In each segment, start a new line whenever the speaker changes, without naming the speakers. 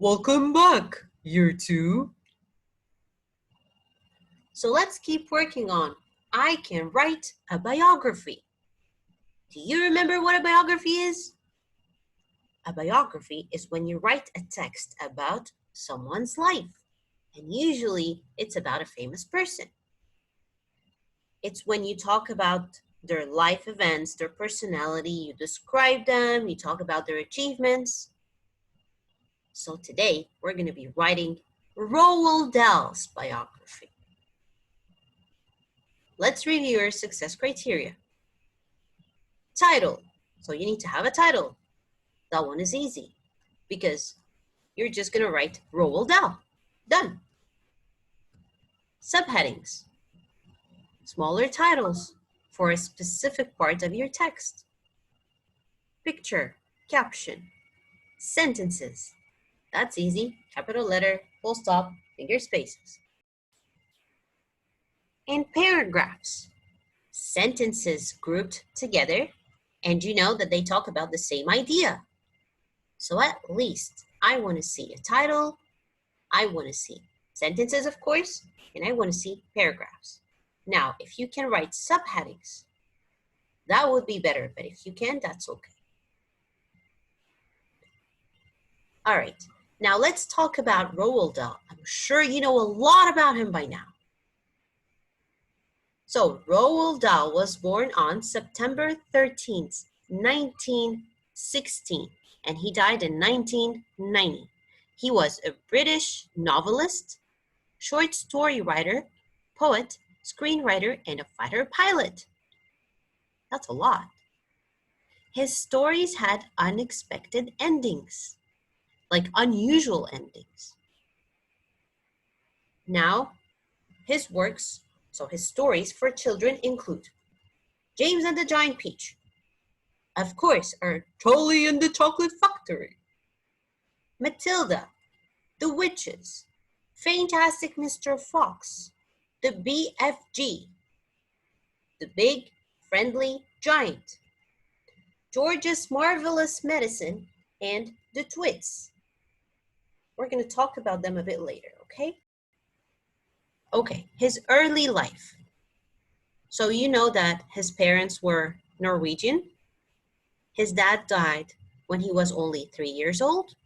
Welcome back, year two. So let's keep working on I can write a biography. Do you remember what a biography is? A biography is when you write a text about someone's life, and usually it's about a famous person. It's when you talk about their life events, their personality, you describe them, you talk about their achievements. So today we're going to be writing Roald Dahl's biography. Let's review your success criteria. Title. So you need to have a title. That one is easy because you're just going to write Roald Dahl. Done. Subheadings. Smaller titles for a specific part of your text. Picture, caption, sentences. That's easy. Capital letter, full stop, finger spaces. And paragraphs. Sentences grouped together, and you know that they talk about the same idea. So at least I want to see a title, I want to see sentences, of course, and I want to see paragraphs. Now, if you can write subheadings, that would be better, but if you can, that's okay. All right, now let's talk about Roald Dahl. I'm sure you know a lot about him by now. So Roald Dahl was born on September 13th, 1916, and he died in 1990. He was a British novelist, short story writer, poet, screenwriter, and a fighter pilot. That's a lot. His stories had unexpected endings, like unusual endings. Now, his works, so his stories for children include James and the Giant Peach, of course, or Charlie and the Chocolate Factory, Matilda, The Witches, Fantastic Mr. Fox, The BFG, The Big Friendly Giant, George's Marvelous Medicine, and The Twits. We're going to talk about them a bit later, okay? Okay, his early life. So you know that his parents were Norwegian. His dad died when he was only 3 years old.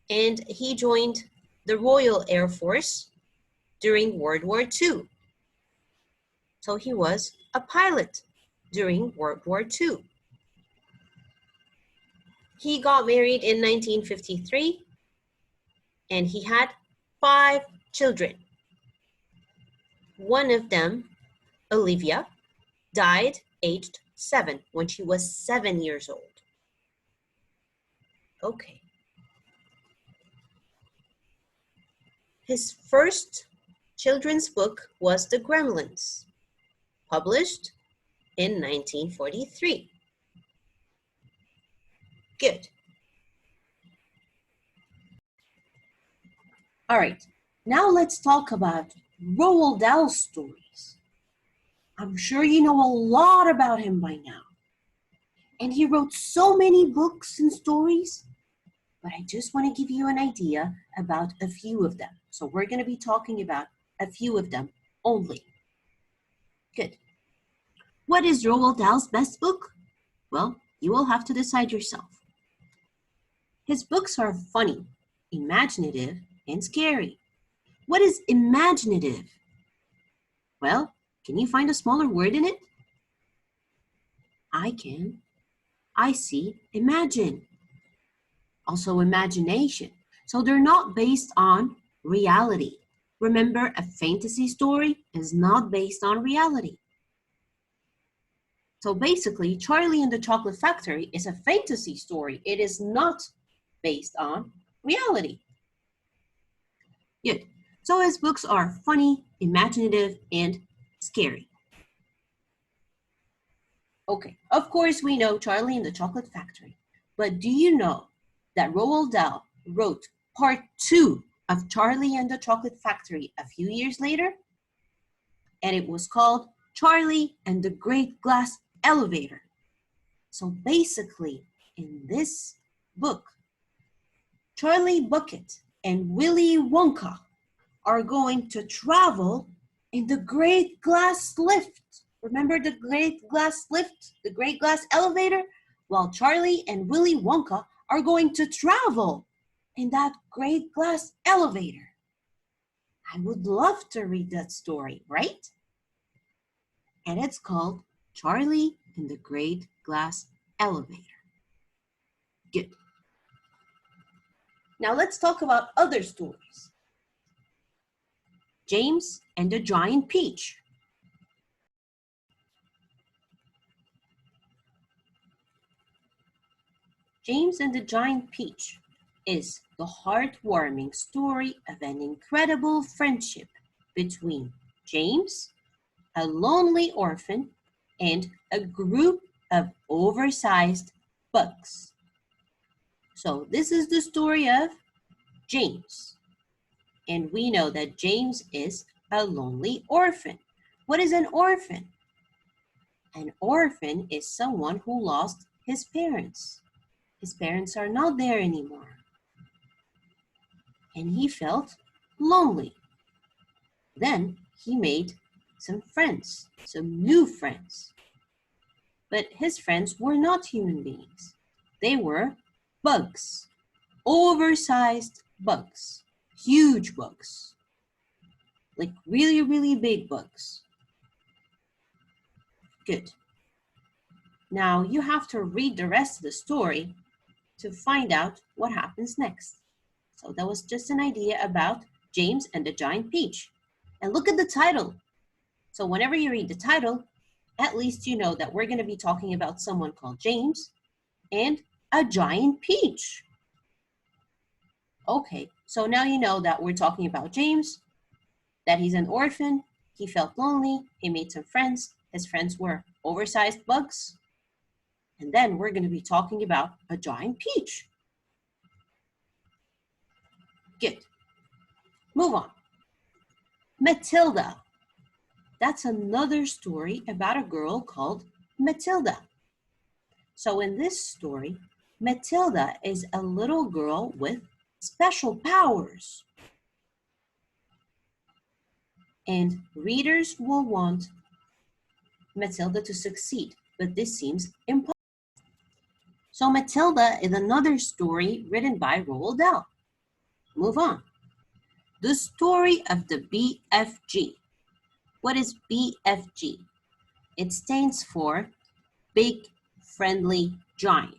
And he joined the Royal Air Force during World War II. So he was a pilot during World War II. He got married in 1953 and he had 5 children. One of them, Olivia, died aged 7 when she was 7 years old. Okay. His first children's book was The Gremlins, published in 1943. Good. All right, now let's talk about Roald Dahl's stories. I'm sure you know a lot about him by now. And he wrote so many books and stories, but I just want to give you an idea about a few of them. So we're going to be talking about a few of them only. Good. What is Roald Dahl's best book? Well, you will have to decide yourself. His books are funny, imaginative, and scary. What is imaginative? Well, can you find a smaller word in it? I can. I see imagine. Also imagination. So they're not based on reality. Remember, a fantasy story is not based on reality. So basically, Charlie and the Chocolate Factory is a fantasy story. It is not based on reality. Good. So his books are funny, imaginative, and scary. Okay, of course we know Charlie and the Chocolate Factory, but do you know that Roald Dahl wrote part 2 of Charlie and the Chocolate Factory a few years later? And it was called Charlie and the Great Glass Elevator. So basically, in this book, Charlie Bucket and Willy Wonka are going to travel in the Great Glass Lift. Remember the Great Glass Lift, the Great Glass Elevator? Well, Charlie and Willy Wonka are going to travel in that Great Glass Elevator. I would love to read that story, right? And it's called Charlie and the Great Glass Elevator. Good. Now let's talk about other stories. James and the Giant Peach. James and the Giant Peach is the heartwarming story of an incredible friendship between James, a lonely orphan, and a group of oversized bugs. So this is the story of James. And we know that James is a lonely orphan. What is an orphan? An orphan is someone who lost his parents. His parents are not there anymore. And he felt lonely. Then he made some friends, some new friends. But his friends were not human beings. They were bugs, oversized bugs, huge bugs, like really, really big bugs. Good. Now you have to read the rest of the story to find out what happens next. So that was just an idea about James and the Giant Peach. And look at the title. So whenever you read the title, at least you know that we're going to be talking about someone called James and a giant peach. Okay, so now you know that we're talking about James, that he's an orphan, he felt lonely, he made some friends, his friends were oversized bugs, and then we're going to be talking about a giant peach. Good. Move on. Matilda. That's another story about a girl called Matilda. So in this story, Matilda is a little girl with special powers. And readers will want Matilda to succeed, but this seems impossible. So Matilda is another story written by Roald Dahl. Move on. The story of the BFG. What is BFG? It stands for Big Friendly Giant.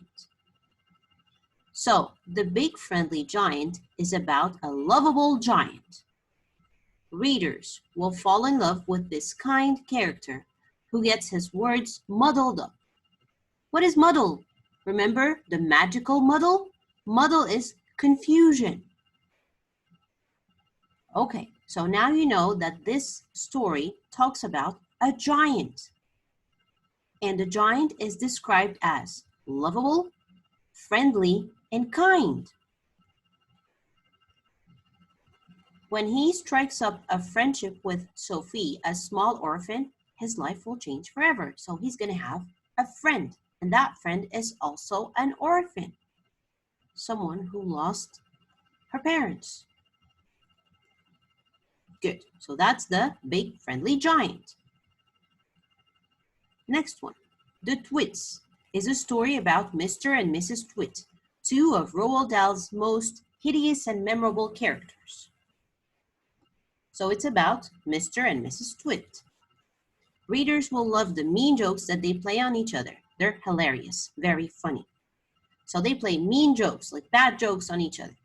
So the Big Friendly Giant is about a lovable giant. Readers will fall in love with this kind character who gets his words muddled up. What is muddle? Remember the magical muddle? Muddle is confusion. Okay, so now you know that this story talks about a giant. And the giant is described as lovable, friendly, and kind. When he strikes up a friendship with Sophie, a small orphan, his life will change forever. So he's going to have a friend, and that friend is also an orphan, someone who lost her parents. Good. So that's the Big Friendly Giant. Next one. The Twits is a story about Mr. and Mrs. Twit, two of Roald Dahl's most hideous and memorable characters. So it's about Mr. and Mrs. Twit. Readers will love the mean jokes that they play on each other. They're hilarious, very funny. So they play mean jokes, like bad jokes on each other.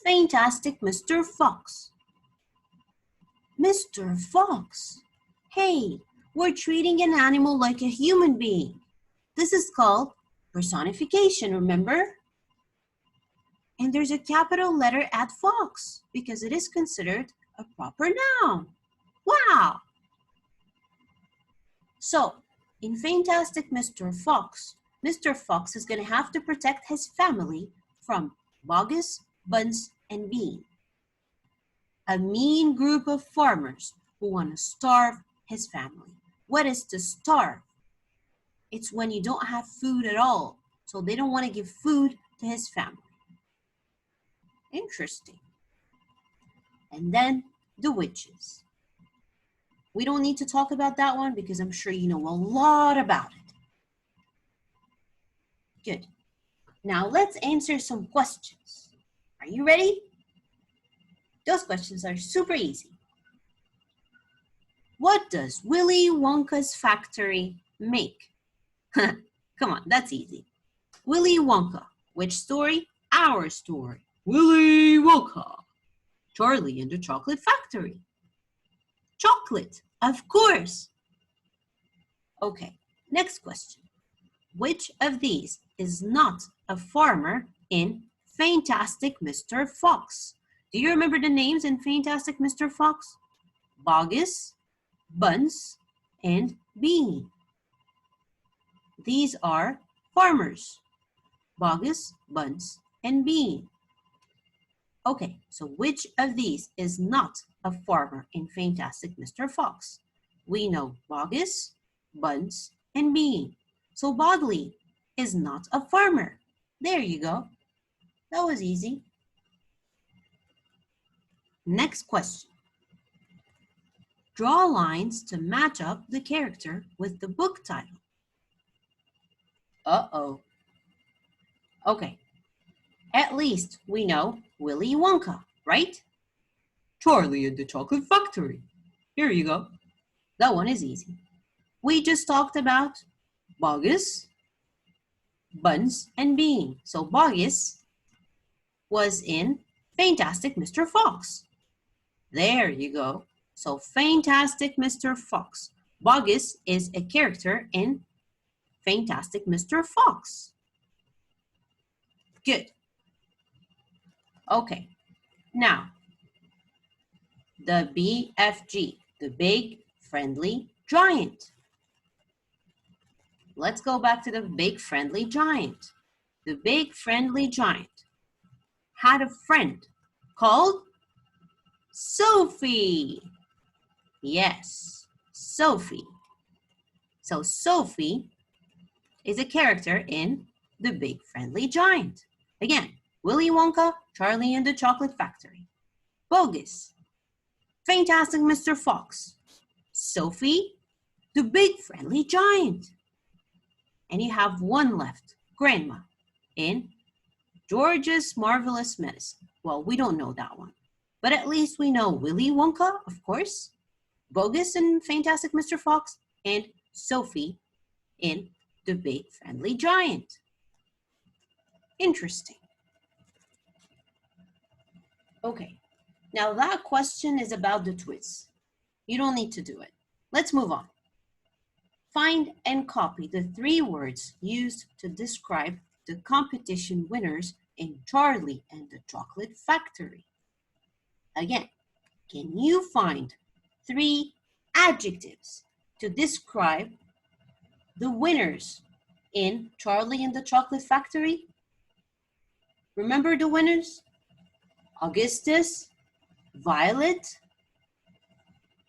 Fantastic Mr. Fox. Mr. Fox. Hey, we're treating an animal like a human being. This is called personification, remember? And there's a capital letter at Fox because it is considered a proper noun. Wow! So, in Fantastic Mr. Fox is going to have to protect his family from Bogus, Buns, and Bean, a mean group of farmers who want to starve his family. What is to starve? It's when you don't have food at all. So they don't want to give food to his family. Interesting. And then the witches. We don't need to talk about that one because I'm sure you know a lot about it. Good. Now let's answer some questions. Are you ready? Those questions are super easy. What does Willy Wonka's factory make? Come on, that's easy. Willy Wonka. Which story? Our story. Willy Wonka. Charlie and the Chocolate Factory. Chocolate, of course. Okay, next question. Which of these is not a farmer in Fantastic Mr. Fox? Do you remember the names in Fantastic Mr. Fox? Bogus, Buns, and Bean. These are farmers. Bogus, Buns, and Bean. Okay, so which of these is not a farmer in Fantastic Mr. Fox? We know Bogus, Buns, and Bean. So Boggly is not a farmer. There you go. That was easy. Next question. Draw lines to match up the character with the book title. Uh-oh. Okay. At least we know Willy Wonka, right? Charlie and the Chocolate Factory. Here you go. That one is easy. We just talked about Bogus, Buns, and Bean. So Bogus was in Fantastic Mr. Fox. There you go. So Fantastic Mr. Fox. Bogus is a character in Fantastic Mr. Fox. Good. Okay. Now, the BFG, the Big Friendly Giant. Let's go back to the Big Friendly Giant. The Big Friendly Giant had a friend called Sophie. Yes, Sophie. So Sophie is a character in The Big Friendly Giant. Again, Willy Wonka, Charlie and the Chocolate Factory. Bogus, Fantastic Mr. Fox. Sophie, The Big Friendly Giant. And you have one left, Grandma, in George's Marvelous Medicine. Well, we don't know that one. But at least we know Willy Wonka, of course, Bogus in Fantastic Mr. Fox, and Sophie in The Big Friendly Giant. Interesting. Okay, now that question is about the twist. You don't need to do it. Let's move on. Find and copy the 3 words used to describe the competition winners in Charlie and the Chocolate Factory. Again, can you find 3 adjectives to describe the winners in Charlie and the Chocolate Factory? Remember the winners? Augustus, Violet,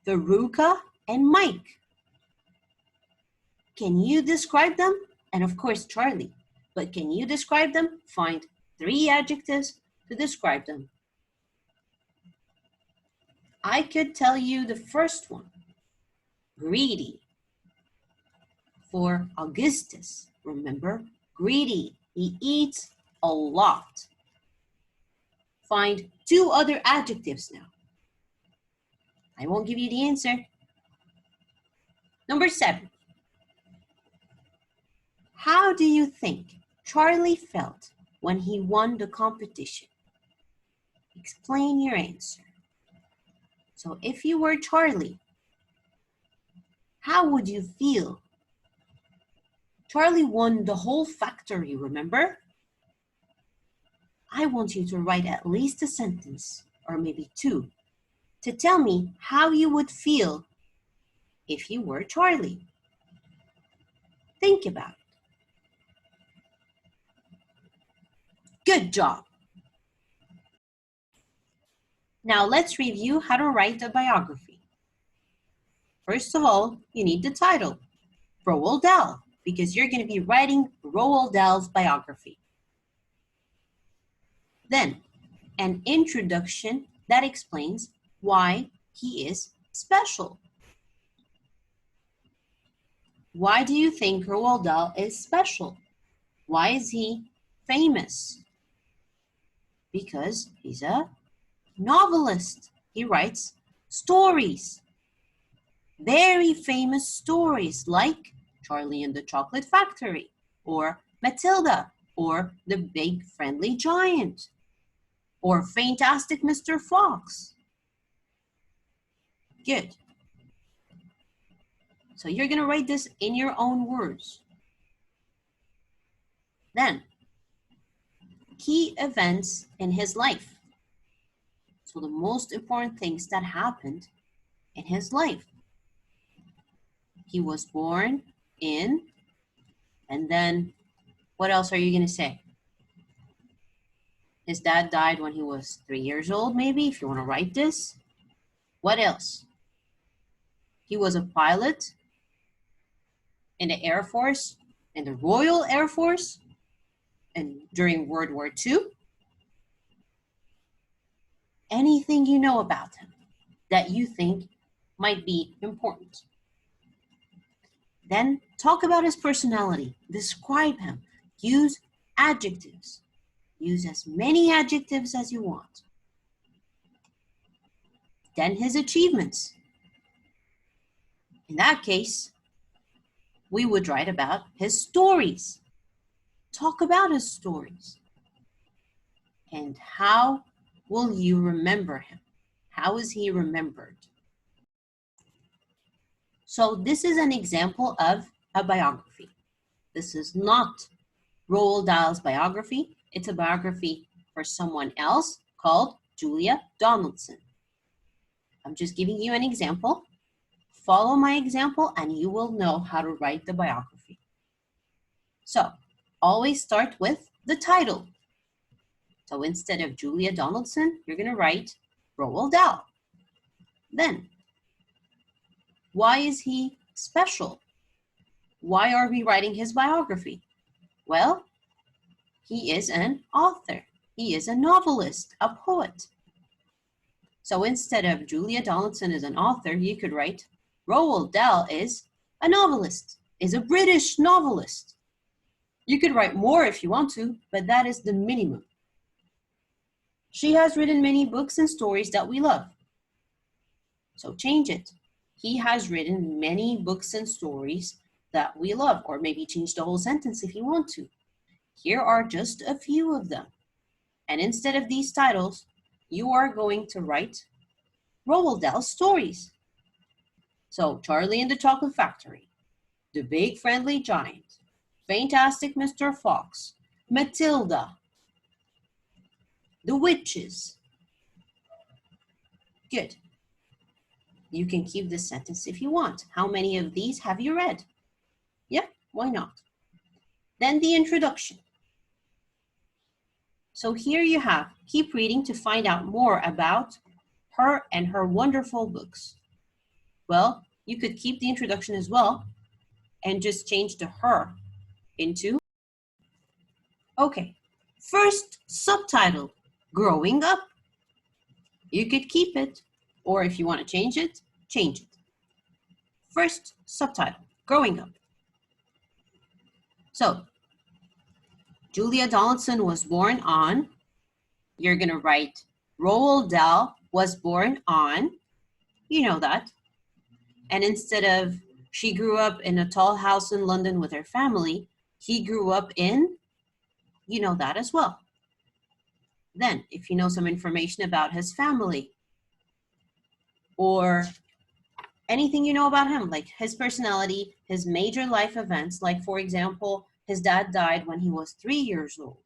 Veruca, and Mike. Can you describe them? And of course, Charlie. But can you describe them? Find 3 adjectives to describe them. I could tell you the first one. Greedy. For Augustus, remember? Greedy. He eats a lot. Find 2 other adjectives now. I won't give you the answer. Number 7. How do you think Charlie felt when he won the competition? Explain your answer. So if you were Charlie, how would you feel? Charlie won the whole factory, remember? I want you to write at least a sentence, or maybe 2, to tell me how you would feel if you were Charlie. Think about it. Good job. Now let's review how to write a biography. First of all, you need the title, Roald Dahl, because you're going to be writing Roald Dahl's biography. Then, an introduction that explains why he is special. Why do you think Roald Dahl is special? Why is he famous? Because he's a novelist. He writes stories. Very famous stories like Charlie and the Chocolate Factory, or Matilda, or The Big Friendly Giant, or Fantastic Mr. Fox. Good. So you're going to write this in your own words. Then, key events in his life. So the most important things that happened in his life. He was born in, and then what else are you going to say? His dad died when he was 3 years old, maybe, if you want to write this. What else? He was a pilot in the Air Force, in the Royal Air Force, and during World War II. Anything you know about him that you think might be important. Then talk about his personality. Describe him. Use adjectives. Use as many adjectives as you want. Then his achievements. In that case, we would write about his stories. Talk about his stories. And how will you remember him? How is he remembered? So this is an example of a biography. This is not Roald Dahl's biography. It's a biography for someone else called Julia Donaldson. I'm just giving you an example. Follow my example and you will know how to write the biography. So always start with the title. So instead of Julia Donaldson, you're going to write Roald Dahl. Then, why is he special? Why are we writing his biography? Well, he is an author. He is a novelist, a poet. So instead of Julia Donaldson is an author, you could write Roald Dahl is a novelist, is a British novelist. You could write more if you want to, but that is the minimum. She has written many books and stories that we love. So change it. He has written many books and stories that we love, or maybe change the whole sentence if you want to. Here are just a few of them. And instead of these titles, you are going to write Roald Dahl's stories. So Charlie and the Chocolate Factory, The Big Friendly Giant, Fantastic Mr. Fox, Matilda, The Witches. Good. You can keep this sentence if you want. How many of these have you read? Yeah, why not? Then the introduction. So here you have, keep reading to find out more about her and her wonderful books. Well, you could keep the introduction as well and just change the her into. Okay, first subtitle, Growing Up. You could keep it, or if you want to change it, change it. First subtitle, Growing Up. So, Julia Donaldson was born on, you're going to write Roald Dahl was born on, you know that. And instead of she grew up in a tall house in London with her family, he grew up in, you know that as well. Then, if you know some information about his family or anything you know about him, like his personality, his major life events, like for example, his dad died when he was 3 years old.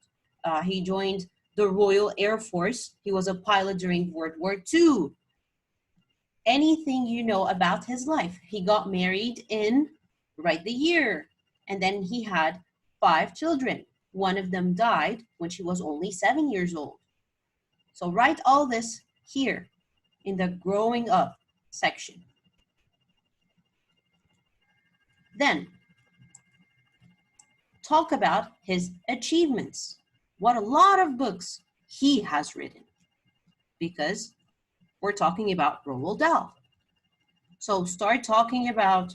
He joined the Royal Air Force. He was a pilot during World War II. Anything you know about his life. He got married in, write the year, and then he had 5 children. One of them died when she was only 7 years old. So write all this here in the growing up section. Then, talk about his achievements. What a lot of books he has written, because we're talking about Roald Dahl. So start talking about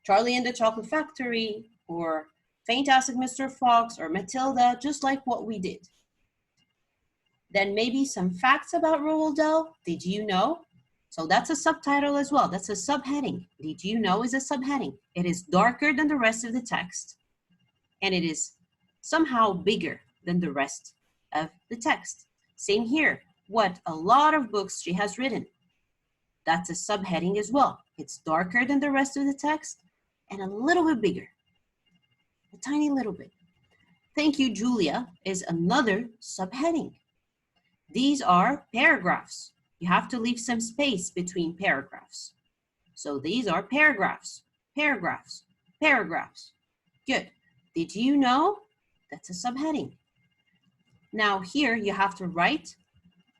Charlie and the Chocolate Factory or Fantastic Mr. Fox or Matilda, just like what we did. Then maybe some facts about Roald Dahl. Did you know? So that's a subtitle as well. That's a subheading. Did you know is a subheading. It is darker than the rest of the text, and it is somehow bigger than the rest of the text. Same here. What a lot of books she has written. That's a subheading as well. It's darker than the rest of the text and a little bit bigger. A tiny little bit. Thank you, Julia is another subheading. These are paragraphs. You have to leave some space between paragraphs. So these are paragraphs, paragraphs, paragraphs. Good. Did you know? That's a subheading. Now here you have to write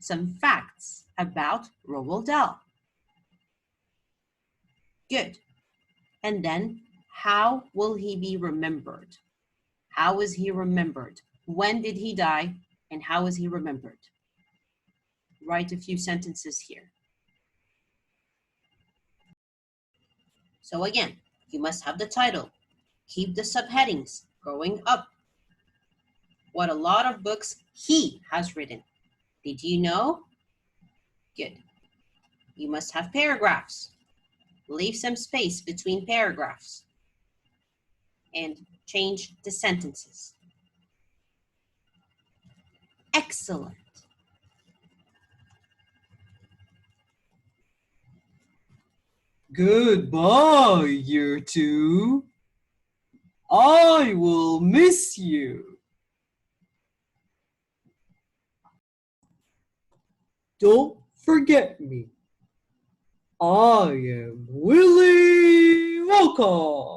some facts about Roald Dahl. Good. And then, how will he be remembered? How is he remembered? When did he die? And how is he remembered? Write a few sentences here. So again, you must have the title. Keep the subheadings going up. What a lot of books he has written. Did you know? Good. You must have paragraphs. Leave some space between paragraphs and change the sentences. Excellent.
Goodbye, year 2. I will miss you. Don't forget me. I am Willy Wonka.